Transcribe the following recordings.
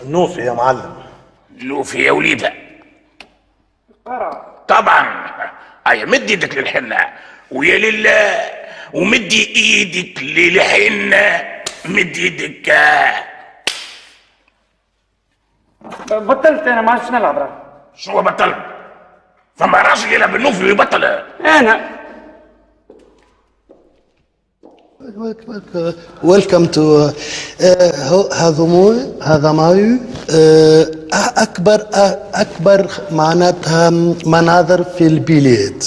نوفي يا معلم. لوفي يا وليدة. طبعا. هيا مد ايدك للحنة ويا لله، ومدي ايدك للحنة، مد ايدك. بطلت انا ما عادش نلعب. راه شو بطل؟ فما راجل يلعب النوفي ويبطل. انا ويلكم تو هذا مايو اكبر معناتها مناظر في البلاد.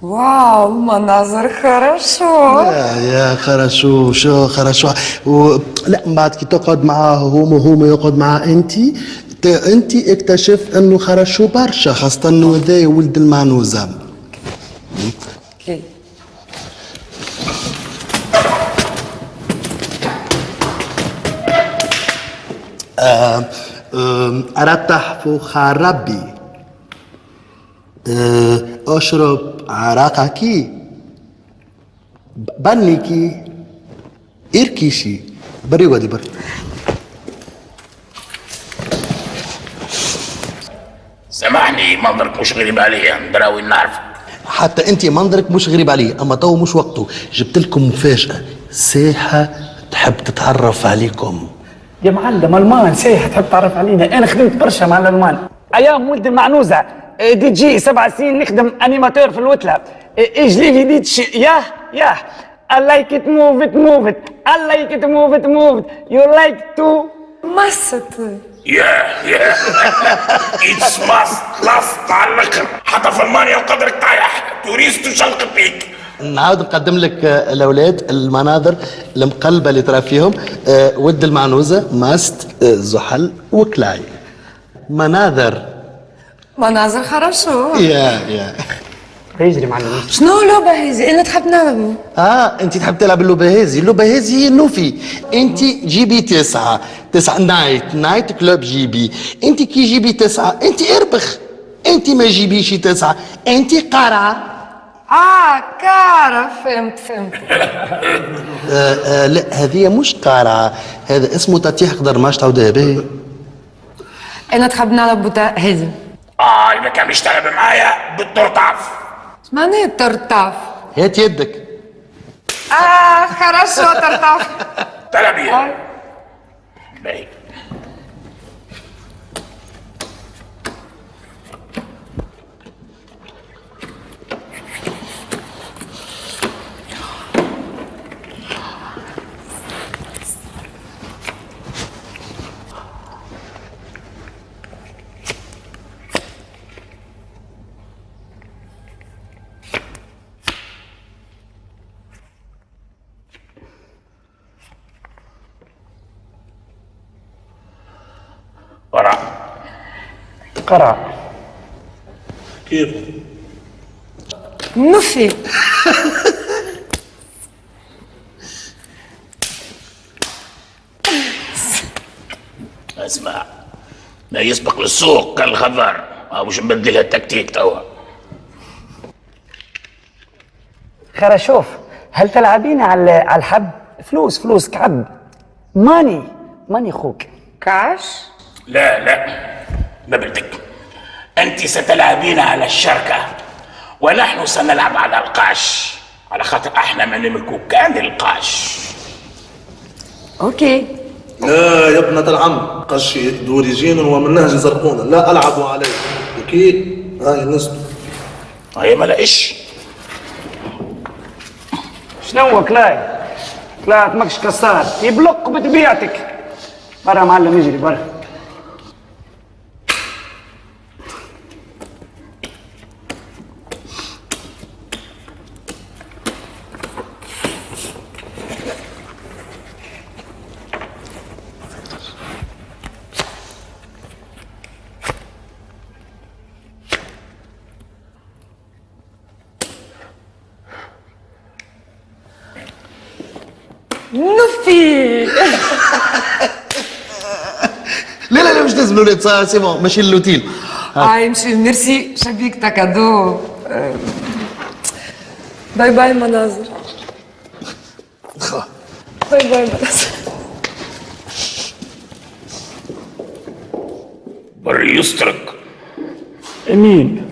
واو مناظر хорошо. يا خرشو شو خرشو لا بعد كي تقعد معاه هو يقعد مع انت اكتشف انه خرشو برشا، خاصة انه ذا ولد المعنوزة. اوكي. أرتح خربي أشرب عراقكي بنيكي إركيشي بري ودي بري. سامحني منظرك مش غريب عليا، دراوي نعرفك. حتى انت منظرك مش غريب علي، اما تو مش وقته. جبت لكم مفاجأة، ساحة تحب تتعرف عليكم. يا معلم المان سايحة تحب تعرف علينا. انا خدمت برشا مع الالمان ايام ولد المعنوزة. دي جي 7 سنين نخدم انيماتور في الوتلة. اجليفي ديتش ياه I like it move it I like it move it you like to مست. يا اتس ماست لاست على الاخر. حتى في المانيا وقدرك طايح توريست وشلق فيك. نعاود نقدم لك الاولاد المناظر المقلبه اللي ترى فيهم. ود المعنوزه ماست زحل وكلاي مناظر хорошо. يا يجري معلم. شنو لعبة هذه؟ انا تحب نلعبوا. انت تحب تلعب اللعبه هذه. اللعبه هذه هي النوفي. انت جيبي 9 نايت كلوب جيبي. انت كي جيبي 9 انت اربخ. انت ما جيبيش 9 انت قارعه. كارة. فهمت. لا هذه مش قارعه، هذا اسمه تطيح قدر ماش تعودها به. انا تحب نلعب بوتا هذه. اذا كان مش تلعب معايا بالطرطاف. ايش معناه الترطاف؟ هات يدك. хорошо ترطاف. تلعبي. باهي. قرع. كيف؟ نفي. اسمع، لا يسبق للسوق كالخضر. مش نبدلها التكتيك توا. خرشوف هل تلعبين على الحب؟ فلوس كعب. ماني خوك. كاش. لا ما بدك. انت ستلعبين على الشركة ونحن سنلعب على القاش، على خاطر احنا ما نملكو كان القاش. اوكي. لا يا ابنة العم، قش دوريجين ومن نهج زرقون لا ألعب عليه. أكيد هاي النسبة. هاي ما لاقيش. شنو كلاي تمكش كسار يبلق بطبيعتك. برا معلم يجري برا. نفي. لا مش لازم الولاد صار سي بون ماشي اللوتيل. يمشي ميرسي شبيك كادو. باي مناظر. باي مناظر. بري يسترك. مين؟